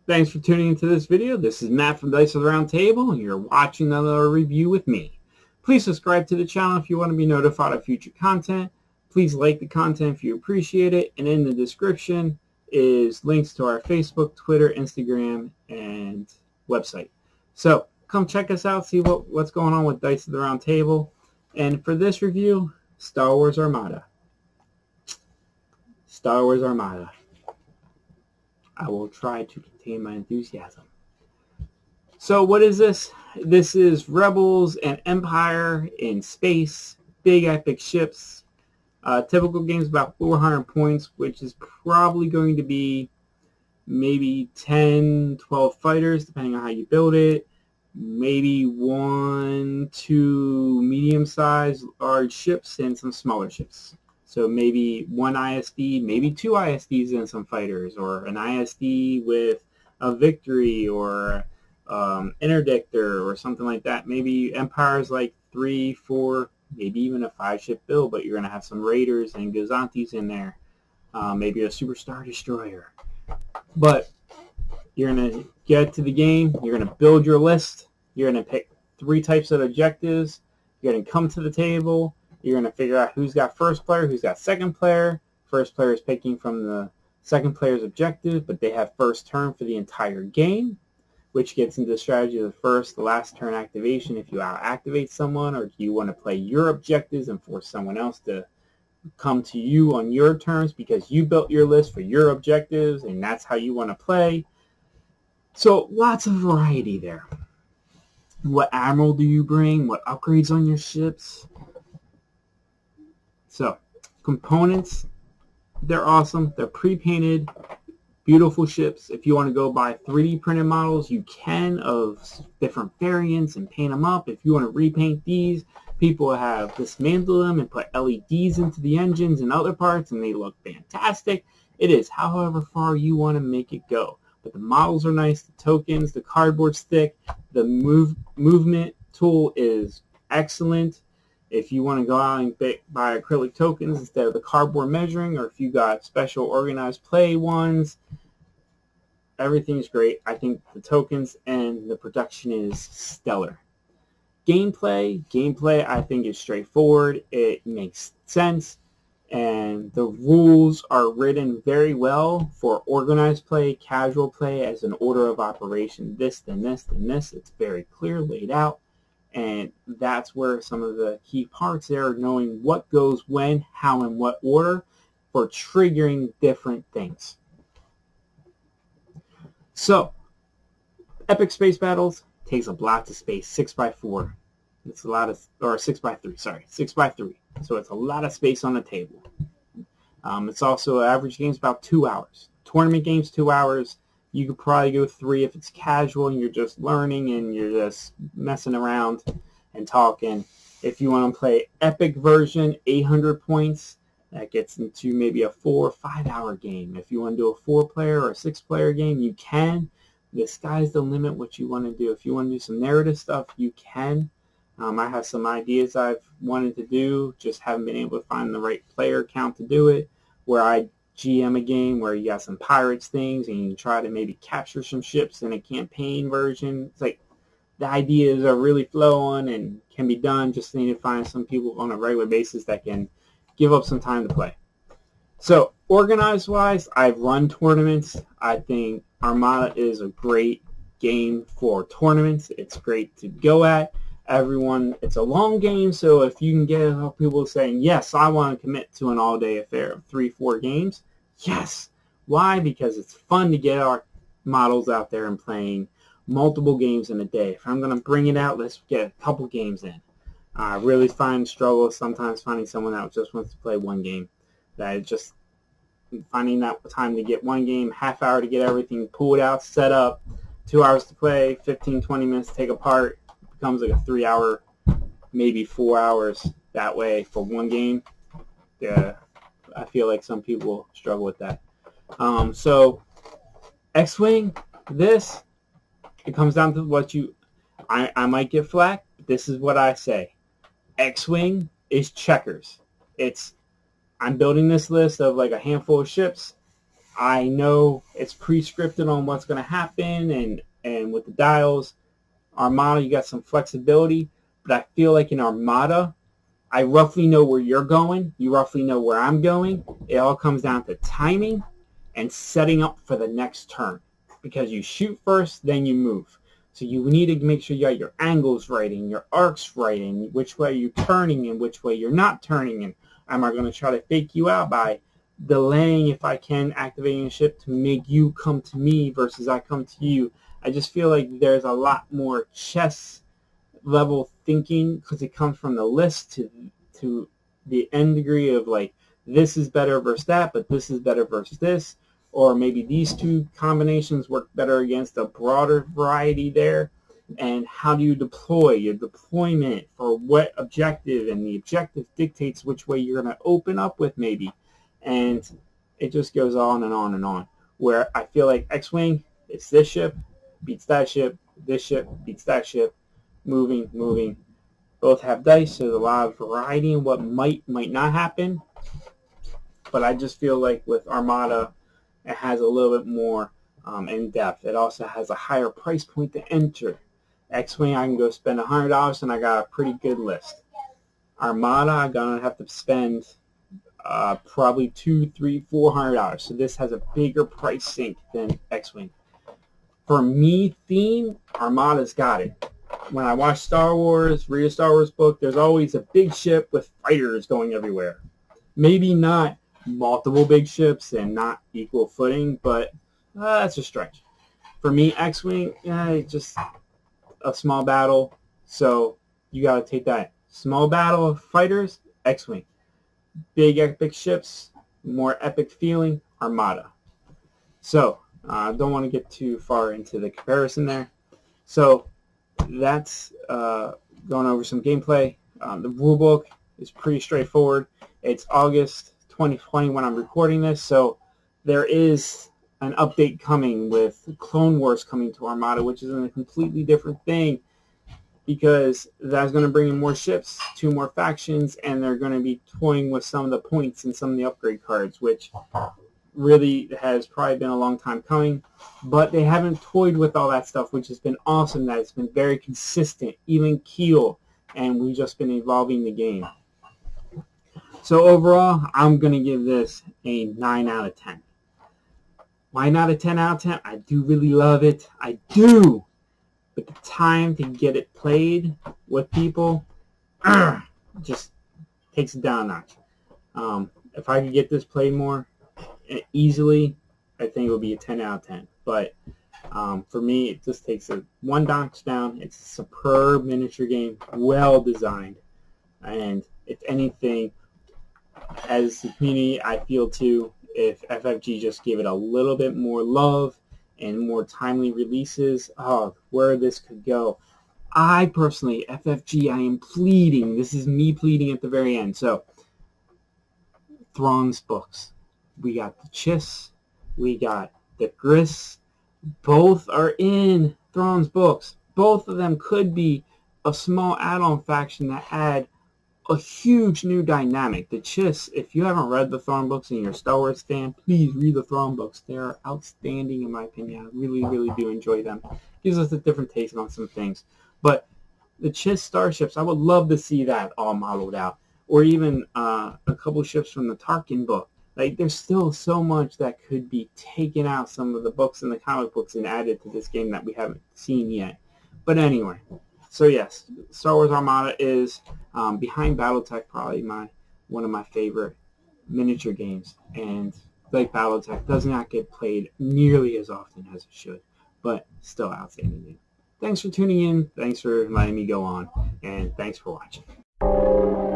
Thanks for tuning into this video. This is Matt from Dice of the Round Table, and you're watching another review with me. Please subscribe to the channel if you want to be notified of future content. Please like the content if you appreciate it, and in the description is links to our Facebook, Twitter, Instagram, and website. So come check us out, see what's going on with Dice of the Round Table. And for this review, Star Wars Armada. Star Wars Armada. I will try to contain my enthusiasm. So what is this? This is Rebels and Empire in space, big epic ships. Typical game is about 400 points, which is probably going to be maybe 10, 12 fighters, depending on how you build it. Maybe 1, 2 medium-sized large ships and some smaller ships. So maybe 1 ISD, maybe 2 ISDs and some fighters, or an ISD with a victory or interdictor or something like that. Maybe Empire's like 3, 4, maybe even a 5-ship build, but you're going to have some Raiders and Gazantis in there. Maybe a Superstar Destroyer. But you're going to get to the game, you're going to build your list, you're going to pick 3 types of objectives, you're going to come to the table, you're going to figure out who's got first player, who's got second player. First player is picking from the second player's objective, but they have first turn for the entire game, which gets into the strategy of the first, the last turn activation. If you out-activate someone, or do you want to play your objectives and force someone else to come to you on your terms because you built your list for your objectives and that's how you want to play. So lots of variety there. What admiral do you bring? What upgrades on your ships? So, components, they're awesome. They're pre-painted, beautiful ships. If you want to go buy 3D printed models, you can, of different variants, and paint them up. If you want to repaint these, people have dismantled them and put LEDs into the engines and other parts, and they look fantastic. It is however far you want to make it go. But the models are nice, the tokens, the cardboard's thick, the movement tool is excellent. If you want to go out and buy acrylic tokens instead of the cardboard measuring, or if you got special organized play ones, everything's great. I think the tokens and the production is stellar. Gameplay I think is straightforward. It makes sense, and the rules are written very well for organized play, casual play, as an order of operation. This, then this, then this. It's very clear, laid out. And that's where some of the key parts there are, knowing what goes when, how, and what order for triggering different things. So, epic space battles takes up lots of space, 6x4. It's a lot of, or 6x3, sorry, 6x3. So it's a lot of space on the table. It's also, average game's about 2 hours. Tournament game's 2 hours. You could probably go 3 if it's casual and you're just learning and you're just messing around and talking. If you want to play epic version, 800 points, that gets into maybe a 4 or 5 hour game. If you want to do a 4-player or a 6-player game, you can. The sky's the limit what you want to do. If you want to do some narrative stuff, you can. I have some ideas I've wanted to do, just haven't been able to find the right player count to do it, where I GM a game where you got some pirates things and you try to maybe capture some ships in a campaign version. It's like the ideas are really flowing and can be done. Just need to find some people on a regular basis that can give up some time to play. So organized wise, I've run tournaments. I think Armada is a great game for tournaments. It's great to go at. Everyone, it's a long game, so if you can get people saying, yes, I want to commit to an all-day affair of 3-4 games, yes. Why? Because it's fun to get our models out there and playing multiple games in a day. If I'm going to bring it out, let's get a couple games in. I really find struggle sometimes finding someone that just wants to play one game. That is just finding that time to get one game, half hour to get everything pulled out, set up, 2 hours to play, 15, 20 minutes to take apart. Becomes like a 3 hour, maybe 4 hours that way for one game. Yeah, I feel like some people struggle with that. So X-Wing, this, it comes down to what you, I might get flack, but this is what I say. X-Wing is checkers. I'm building this list of like a handful of ships. I know it's pre-scripted on what's going to happen, and with the dials, Armada, you got some flexibility, but I feel like in Armada, I roughly know where you're going. You roughly know where I'm going. It all comes down to timing and setting up for the next turn, because you shoot first, then you move. So you need to make sure you got your angles right and your arcs right and which way you're turning and which way you're not turning. And am I going to try to fake you out by delaying, if I can, activating a ship to make you come to me versus I come to you? I just feel like there's a lot more chess level thinking, because it comes from the list to the end degree of like, this is better versus that, but this is better versus this, or maybe these two combinations work better against a broader variety there. And how do you deploy your deployment for what objective, and the objective dictates which way you're going to open up with maybe. And it just goes on and on and on, where I feel like X-Wing, it's this ship beats that ship, this ship beats that ship, moving. Both have dice, so there's a lot of variety in what might not happen. But I just feel like with Armada, it has a little bit more in depth. It also has a higher price point to enter. X-Wing, I can go spend $100 and I got a pretty good list. Armada, I'm gonna have to spend probably $200, $300, $400. So this has a bigger price sink than X-Wing. For me, theme, Armada's got it. When I watch Star Wars, read a Star Wars book, there's always a big ship with fighters going everywhere. Maybe not multiple big ships and not equal footing, but that's a stretch. For me, X-Wing, just a small battle, so you got to take that. Small battle of fighters, X-Wing. Big epic ships, more epic feeling, Armada. So, I don't want to get too far into the comparison there. So, that's going over some gameplay. The rulebook is pretty straightforward. It's August 2020 when I'm recording this, so there is an update coming with Clone Wars coming to Armada, which is a completely different thing, because that's going to bring in more ships, 2 more factions, and they're going to be toying with some of the points and some of the upgrade cards, which really has probably been a long time coming. But they haven't toyed with all that stuff, which has been awesome. That it's been very consistent, even keel, and we've just been evolving the game. So overall, I'm going to give this a 9 out of 10. Why not a 10 out of 10? I do really love it. I do. But the time to get it played with people just takes it down a notch. If I could get this played more easily, I think it would be a 10 out of 10. But for me, it just takes it 1 notch down. It's a superb miniature game, well designed. And if anything, as the community, I feel too, if FFG just gave it a little bit more love and more timely releases, where this could go. I personally, FFG, I am pleading. This is me pleading at the very end. So, Thrawn's books. We got the Chiss. We got the Gris. Both are in Thrawn's books. Both of them could be a small add-on faction that add a huge new dynamic. The Chiss, if you haven't read the Thrawn books and you're a Star Wars fan, please read the Thrawn books. They're outstanding in my opinion. I really, really do enjoy them. Gives us a different take on some things. But the Chiss starships, I would love to see that all modeled out. Or even a couple ships from the Tarkin book. Like, there's still so much that could be taken out, some of the books and the comic books, and added to this game that we haven't seen yet. But anyway, so yes, Star Wars Armada is behind BattleTech, probably one of my favorite miniature games. And like BattleTech, does not get played nearly as often as it should, but still outstanding game. Thanks for tuning in. Thanks for letting me go on, and thanks for watching.